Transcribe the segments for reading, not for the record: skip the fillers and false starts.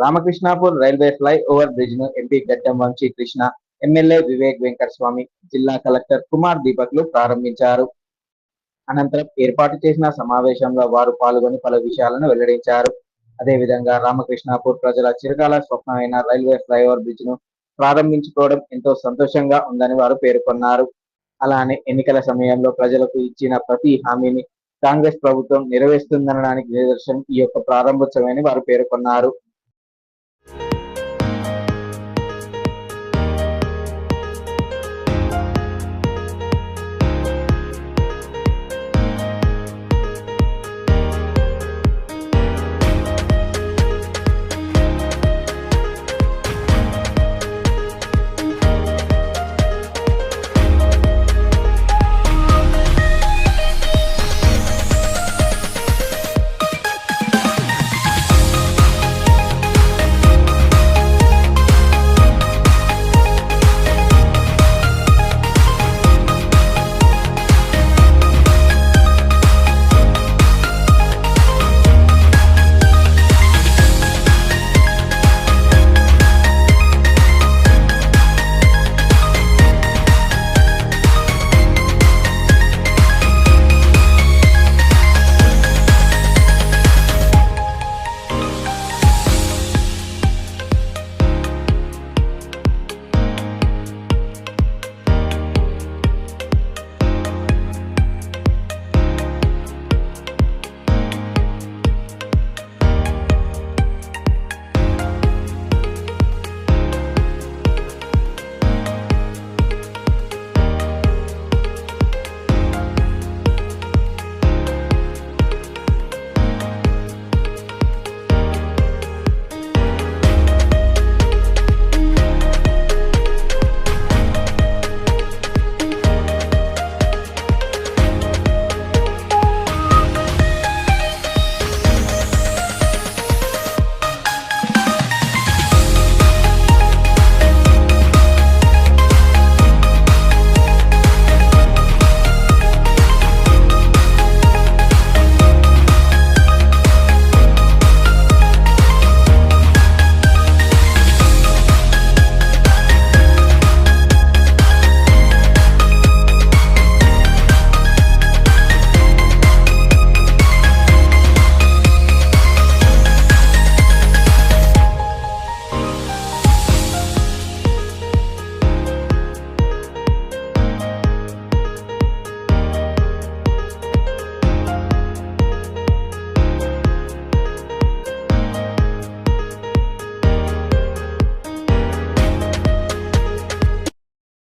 Ramakrishnapur railway fly over bridge ను MP గడ్డం Vamsi Krishna, MLA Vivek Venkataswamy, జిల్లా కలెక్టర్ కుమార్ దీపక్లు ప్రారంభించారు. అనంతరం ఏర్పాటు చేసిన సమావేశంలో వారు పాల్గొని పలు విషయాలను వెల్లడించారు. అదేవిధంగా రామకృష్ణాపూర్ ప్రజల చిరకాల స్వప్నమైన రైల్వే ఫ్లైఓవర్ బ్రిడ్జ్ ను ప్రారంభించుకోవడం ఎంతో సంతోషంగా ఉందని వారు పేర్కొన్నారు. అలానే ఎన్నికల సమయంలో ప్రజలకు ఇచ్చిన ప్రతి హామీని కాంగ్రెస్ ప్రభుత్వం నెరవేరుస్తుందనడానికి నిదర్శనం ఈ యొక్క ప్రారంభోత్సవమని వారు పేర్కొన్నారు.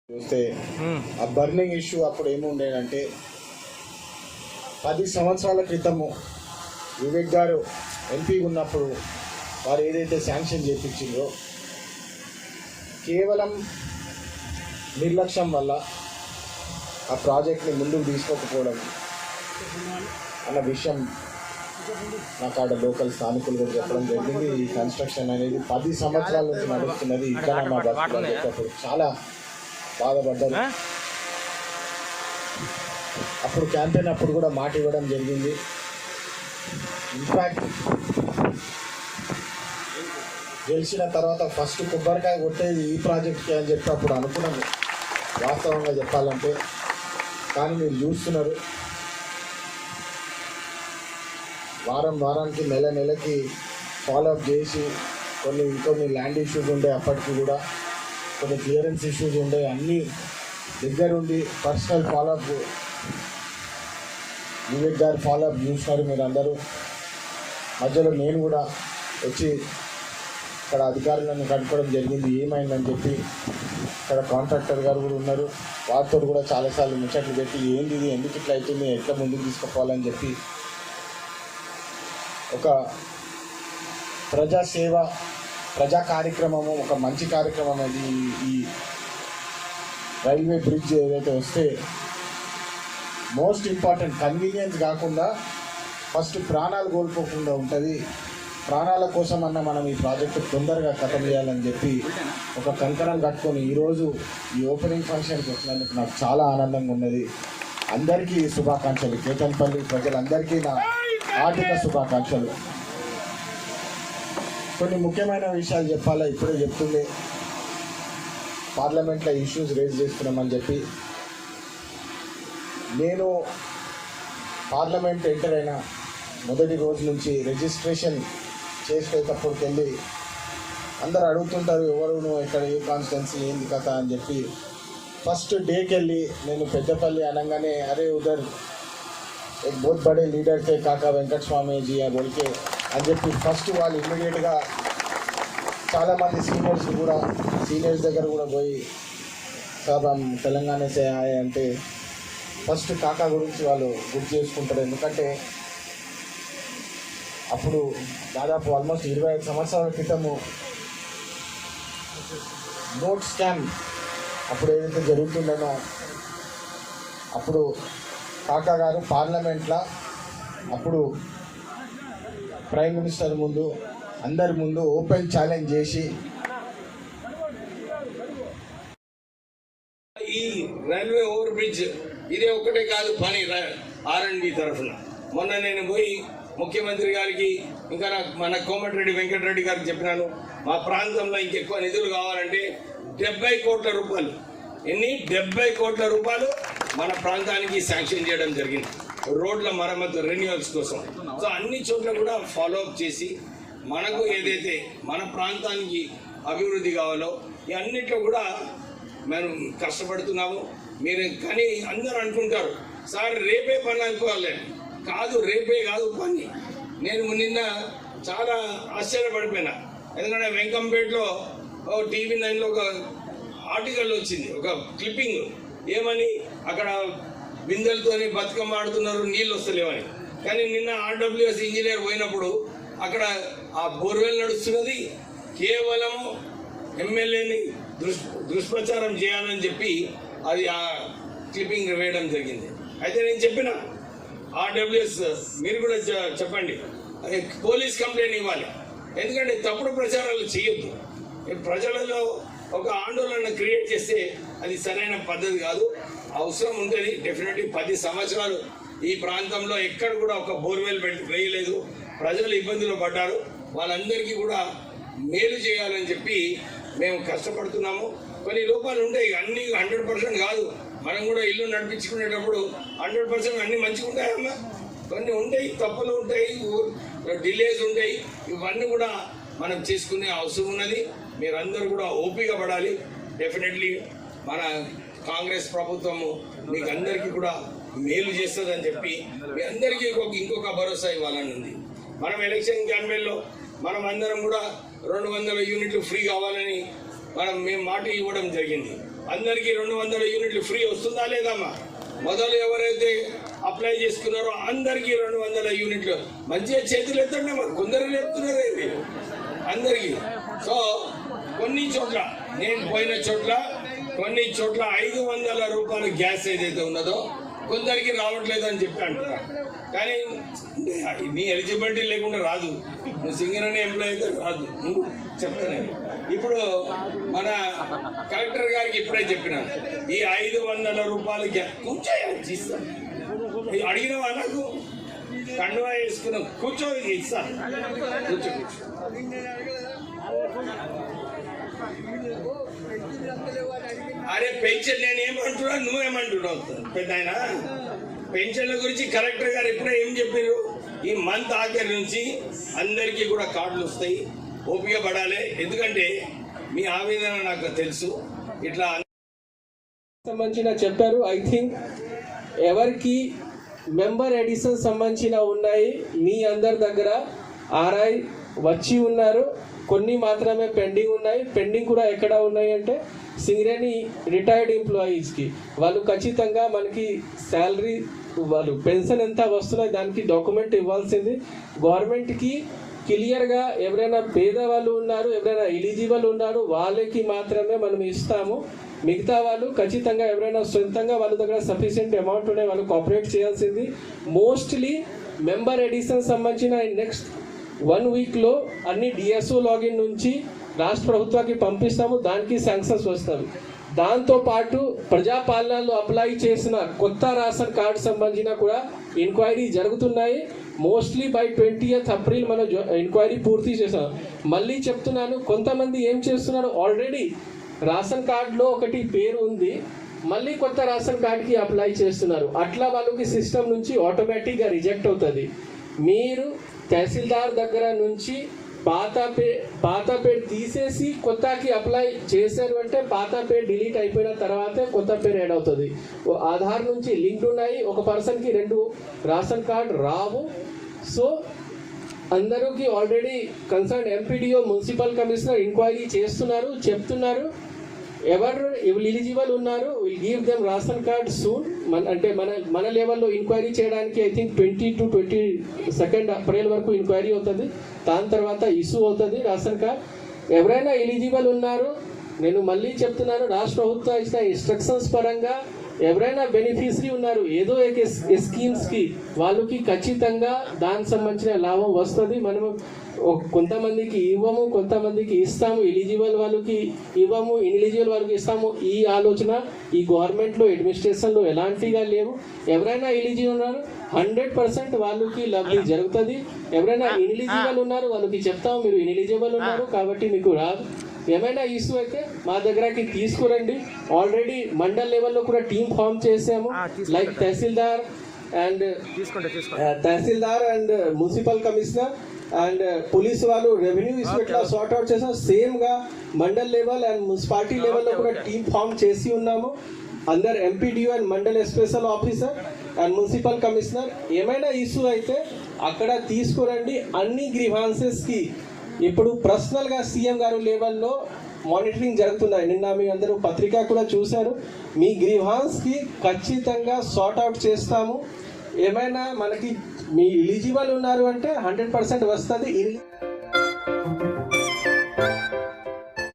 చూస్తే ఆ బర్నింగ్ ఇష్యూ అప్పుడు ఏముండేదంటే 10 సంవత్సరాల క్రితము వివేక్ గారు ఎంపీ ఉన్నప్పుడు వారు ఏదైతే శాంక్షన్ చేయించిందో కేవలం నిర్లక్ష్యం వల్ల ఆ ప్రాజెక్ట్ని ముందుకు తీసుకోకపోవడం అన్న విషయం నాకు ఆడ లోకల్ స్థానికులు కూడా చెప్పడం జరిగింది. ఈ కన్స్ట్రక్షన్ అనేది 10 సంవత్సరాల నుంచి నడుస్తున్నది. ఇక్కడ మా బస్సు చాలా బాధపడ్డారు. అప్పుడు క్యాంపెయిన్ అప్పుడు కూడా మాట ఇవ్వడం జరిగింది. ఇన్ఫ్యాక్ట్ గెలిచిన తర్వాత ఫస్ట్ కొబ్బరికాయ కొట్టేది ఈ ప్రాజెక్ట్కి అని చెప్పి అప్పుడు అనుకున్నాను, వాస్తవంగా చెప్పాలంటే. కానీ మీరు చూస్తున్నారు, వారానికి నెలకి ఫాలోఅప్ చేసి ఇంకొన్ని ల్యాండ్ ఇష్యూస్ ఉండే, అప్పటికి కూడా కొన్ని క్లియరెన్స్ ఇష్యూస్ ఉండే, అన్నీ దగ్గరుండి పర్సనల్ ఫాలోఅప్ వివేక్ గారు ఫాలోఅప్ చూసినారు మీరు అందరూ. మధ్యలో నేను కూడా వచ్చి ఇక్కడ అధికారులను కనుక్కోవడం జరిగింది, ఏమైందని చెప్పి. ఇక్కడ కాంట్రాక్టర్ గారు కూడా ఉన్నారు, వారితో కూడా చాలాసార్లు ముచ్చట్లు పెట్టి ఏంది ఇది, ఎందుకు ఇట్లా అవుతుంది, ఎట్లా ముందుకు తీసుకుపోవాలని చెప్పి ఒక ప్రజాసేవ, ప్రజా కార్యక్రమము, ఒక మంచి కార్యక్రమం అది. ఈ రైల్వే బ్రిడ్జ్ ఏదైతే వస్తే మోస్ట్ ఇంపార్టెంట్ కన్వీనియన్స్ కాకుండా ఫస్ట్ ప్రాణాలు కోల్పోకుండా ఉంటుంది. ప్రాణాల కోసమన్నా మనం ఈ ప్రాజెక్టు తొందరగా ఖతం చేయాలని చెప్పి ఒక కంకణం కట్టుకొని ఈరోజు ఈ ఓపెనింగ్ ఫంక్షన్కి వచ్చినందుకు నాకు చాలా ఆనందంగా ఉన్నది. అందరికీ శుభాకాంక్షలు. కేతన్పల్లి ప్రజలందరికీ నా ఆర్థిక శుభాకాంక్షలు. కొన్ని ముఖ్యమైన విషయాలు చెప్పాలా, ఇప్పుడే చెప్తుండే పార్లమెంట్లో ఇష్యూస్ రేజ్ చేస్తున్నామని చెప్పి. నేను పార్లమెంట్ ఎంటర్ అయిన మొదటి రోజు నుంచి రిజిస్ట్రేషన్ చేసేటప్పటికి వెళ్ళి అందరు అడుగుతుంటారు, ఎవరు నువ్వు ఇక్కడ ఏ కాన్స్టిట్యున్సీ ఏంది కథ అని చెప్పి. ఫస్ట్ డేకి వెళ్ళి నేను పెద్దపల్లి అనగానే అరే ఉదర్ एक बहुत बड़े लीडर थे काका वेंकट स्वामी जी है बोल के అని చెప్పి ఫస్ట్ వాళ్ళు ఇమ్మీడియట్గా చాలామంది సీనియర్స్ దగ్గర కూడా పోయి సార్ हम తెలంగాణ సే ఆయే అంటే ఫస్ట్ కాకా గురించి వాళ్ళు గుర్తు చేసుకుంటారు. ఎందుకంటే అప్పుడు దాదాపు ఆల్మోస్ట్ 25 సంవత్సరాల క్రితము నోట్ స్కామ్ అప్పుడు ఏదైతే జరుగుతుండేనో అప్పుడు కాకా గారు పార్లమెంట్లో అప్పుడు ప్రైమ్ మినిస్టర్ ముందు అందరి ముందు ఓపెన్ ఛాలెంజ్ చేసి ఈ రైల్వే ఓవర్ బ్రిడ్జ్ ఇదే ఒక్కటే కాదు పని R&D తరఫున. మొన్న నేను పోయి ముఖ్యమంత్రి గారికి ఇంకా మన కోమటిరెడ్డి వెంకటరెడ్డి గారికి చెప్పినాను, మా ప్రాంతంలో ఇంకెక్కువ నిధులు కావాలంటే 70 కోట్ల రూపాయలు 70 కోట్ల రూపాయలు మన ప్రాంతానికి శాంక్షన్ చేయడం జరిగింది రోడ్ల మరమ్మతు రెన్యువల్స్ కోసం. సో అన్ని చోట్ల కూడా ఫాలో అప్ చేసి మనకు ఏదైతే మన ప్రాంతానికి అభివృద్ధి కావాలో ఈ అన్నిట్లో కూడా మనం కష్టపడుతున్నాము. మీరు కానీ అందరూ అనుకుంటారు సార్ రేపే పని అనుకోవాలి, కాదు రేపే కాదు పని. నేను నిన్న చాలా ఆశ్చర్యపడిపోయినా, ఎందుకంటే వెంకంపేటలో TV 9లో ఒక ఆర్టికల్ వచ్చింది, ఒక క్లిప్పింగ్, ఏమని అక్కడ బిందెలతోని బతుకమ్మ ఆడుతున్నారు, నీళ్ళు వస్తలేవని. కానీ నిన్న RWS ఇంజనీర్ పోయినప్పుడు అక్కడ ఆ బోర్వెల్ నడుస్తున్నది కేవలం ఎమ్మెల్యేని దుష్ప్రచారం చేయాలని చెప్పి అది ఆ క్లిప్పింగ్ వేయడం జరిగింది. అయితే నేను చెప్పిన RWS మీరు కూడా చెప్పండి, పోలీస్ కంప్లైంట్ ఇవ్వాలి, ఎందుకంటే తప్పుడు ప్రచారాలు చేయొద్దు. ప్రజలలో ఒక ఆందోళన క్రియేట్ చేస్తే అది సరైన పద్ధతి కాదు. అవసరం ఉంటుంది డెఫినెట్లీ. 10 సంవత్సరాలు ఈ ప్రాంతంలో ఎక్కడ కూడా ఒక బోర్వెల్ వేయలేదు, ప్రజలు ఇబ్బందులు పడ్డారు. వాళ్ళందరికీ కూడా మేలు చేయాలని చెప్పి మేము కష్టపడుతున్నాము. కొన్ని లోపాలు ఉంటాయి, అన్ని 100% కాదు. మనం కూడా ఇల్లు నడిపించుకునేటప్పుడు 100% అన్ని మంచిగా ఉంటాయమ్మా, కొన్ని ఉంటాయి, తప్పులు ఉంటాయి, డిలేస్ ఉంటాయి. ఇవన్నీ కూడా మనం చేసుకునే అవసరం ఉన్నది. మీరందరూ కూడా ఓపిక పడాలి. డెఫినెట్లీ మన కాంగ్రెస్ ప్రభుత్వము మీకు అందరికీ కూడా మేలు చేస్తుందని చెప్పి మీ అందరికీ ఇంకొక భరోసా ఇవ్వాలని ఉంది. మనం ఎలక్షన్ క్యాంపెయిన్లో మనం అందరం కూడా 200 యూనిట్లు ఫ్రీ కావాలని మేము మాట ఇవ్వడం జరిగింది. అందరికీ 200 యూనిట్లు ఫ్రీ వస్తుందా లేదమ్మా? మొదలు ఎవరైతే అప్లై చేసుకున్నారో అందరికీ 200 యూనిట్లు మంచిగా చేతులు ఎత్తండి, కొందరు చెప్తున్నారేంటి అందరికీ. సో కొన్ని చోట్ల నేను పోయిన చోట్ల కొన్ని చోట్ల 500 రూపాయల గ్యాస్ ఏదైతే ఉన్నదో కొందరికి రావట్లేదు అని చెప్పి అంటున్నారు. కానీ నీ ఎలిజిబిలిటీ లేకుండా రాదు, నువ్వు సింగర్ అనే ఎంప్లాయ్ అయితే రాదు. చెప్తాను ఇప్పుడు మన కలెక్టర్ గారికి ఇప్పుడే చెప్పినాను, ఈ 500 రూపాయల గ్యాస్ కూర్చోయిస్తాను, అడిగిన వాళ్ళకు కండువా వేసుకున్నాం కూర్చో ఇస్తాను, కూర్చో. అరే పెన్షన్ నేను ఏమంటున్నా నువ్వేమంటున్నావు పెద్ద ఆయన? పెన్షన్ల గురించి కలెక్టర్ గారు ఎప్పుడో ఏం చెప్పారు, ఈ మంత్ ఆఖరి నుంచి అందరికీ కూడా కార్డులు వస్తాయి, ఓపిక పడాలి. ఎందుకంటే మీ ఆవేదన నాకు తెలుసు. ఇట్లా సంబంధించిన చెప్పారు. ఐ థింక్ ఎవరికి మెంబర్ ఎడిషన్ సంబంధించిన ఉన్నాయి మీ అందరి దగ్గర RI వచ్చి ఉన్నారు, కొన్ని మాత్రమే పెండింగ్ ఉన్నాయి. పెండింగ్ కూడా ఎక్కడ ఉన్నాయి అంటే సింగరేణి రిటైర్డ్ ఎంప్లాయీస్కి వాళ్ళు ఖచ్చితంగా మనకి శాలరీ వాళ్ళు పెన్షన్ ఎంత వస్తున్నాయి దానికి డాక్యుమెంట్ ఇవ్వాల్సింది. గవర్నమెంట్కి క్లియర్గా ఎవరైనా పేదవాళ్ళు ఉన్నారు, ఎవరైనా ఎలిజిబుల్ ఉన్నారు వాళ్ళకి మాత్రమే మనం ఇస్తాము. మిగతా వాళ్ళు ఖచ్చితంగా ఎవరైనా సొంతంగా వాళ్ళ దగ్గర సఫిషియెంట్ అమౌంట్ ఉన్నాయి వాళ్ళు కోఆపరేట్ చేయాల్సింది. మోస్ట్లీ మెంబర్ ఎడిషన్ సంబంధించిన నెక్స్ట్ 1 వీక్లో అన్ని DSO లాగిన్ నుంచి రాష్ట్ర ప్రభుత్వానికి పంపిస్తాము, దానికి శాంక్షన్స్ వస్తాయి. దాంతోపాటు ప్రజాపాలనలో అప్లై చేసిన కొత్త రేషన్ కార్డు సంబంధించిన కూడా ఎంక్వైరీ జరుగుతున్నాయి. మోస్ట్లీ బై 20th April మనం ఎంక్వైరీ పూర్తి చేసాం. మళ్ళీ చెప్తున్నాను, కొంతమంది ఏం చేస్తున్నారు, ఆల్రెడీ రేషన్ కార్డులో ఒకటి పేరు ఉంది, మళ్ళీ కొత్త రేషన్ కార్డుకి అప్లై చేస్తున్నారు. అట్లా వాళ్ళకి సిస్టమ్ నుంచి ఆటోమేటిక్గా రిజెక్ట్ అవుతుంది. మీరు తహసీల్దార్ దగ్గర నుంచి పాత పేరు తీసేసి కొత్తకి అప్లై చేశారు అంటే పాత పేరు డిలీట్ అయిపోయిన తర్వాతే కొత్త పేరు యాడ్ అవుతుంది. ఆధార్ నుంచి లింక్డ్ ఉన్నాయి, ఒక పర్సన్కి 2 రేషన్ కార్డు రావు. సో అందరికి already concern MPDO, municipal commissioner enquiry చేస్తున్నారు, చెప్తున్నారు ఎవరు ఎలిజిబుల్ ఉన్నారు will give them ration card soon. అంటే మన లెవెల్లో ఎంక్వైరీ చేయడానికి ఐ థింక్ 20 to 22 April వరకు ఎంక్వైరీ అవుతుంది. దాని తర్వాత ఇష్యూ అవుతుంది రేషన్ కార్డ్. ఎవరైనా ఎలిజిబుల్ ఉన్నారు, నేను మళ్ళీ చెప్తున్నాను, రాష్ట్ర ప్రభుత్వం ఇచ్చిన ఇన్స్ట్రక్షన్స్ పరంగా ఎవరైనా బెనిఫిషరీ ఉన్నారు ఏదో ఒక స్కీమ్స్కి, వాళ్ళకి ఖచ్చితంగా దానికి సంబంధించిన లాభం వస్తుంది. మనము కొంతమందికి ఇవ్వము, కొంతమందికి ఇస్తాము, ఎలిజిబుల్ వాళ్ళకి ఇవ్వము, ఇన్ఎలిజిబుల్ వాళ్ళకి ఇస్తాము. ఈ ఆలోచన ఈ గవర్నమెంట్లో అడ్మినిస్ట్రేషన్లో ఎలాంటిగా లేవు. ఎవరైనా ఎలిజిబుల్ ఉన్నారు 100% వాళ్ళకి లబ్ధి జరుగుతుంది. ఎవరైనా ఇన్ఎలిజిబుల్ ఉన్నారు వాళ్ళకి చెప్తాము, మీరు ఇన్ఎలిజిబుల్ ఉన్నారు కాబట్టి మీకు రాదు. ఏమైనా ఇష్యూ అయితే మా దగ్గరకి తీసుకురండి. ఆల్రెడీ మండల్ లెవెల్లో కూడా టీమ్ ఫామ్ చేసాము, like tahsildar and municipal commissioner and police వాళ్ళు, రెవెన్యూ ఇష్యూ ఇట్లా సార్ట్ అవుట్ చేసాం. సేమ్గా మండల్ లెవెల్ అండ్ మున్సిపాలిటీ లెవెల్లో కూడా టీమ్ ఫామ్ చేసి ఉన్నాము. అందరు MPDO and mandal special officer and municipal commissioner. ఏమైనా ఇష్యూ అయితే అక్కడ తీసుకురండి. అన్ని గ్రీవాన్సెస్కి ఇప్పుడు పర్సనల్గా సీఎం గారు లెవెల్లో మానిటరింగ్ జరుగుతున్నాయి. నిన్న మీ అందరూ పత్రిక కూడా చూశారు. మీ గ్రీవాన్స్కి ఖచ్చితంగా సార్ట్ అవుట్ చేస్తాము. ఏమైనా మనకి మీ ఎలిజిబుల్ ఉన్నారు అంటే 100% వస్తుంది.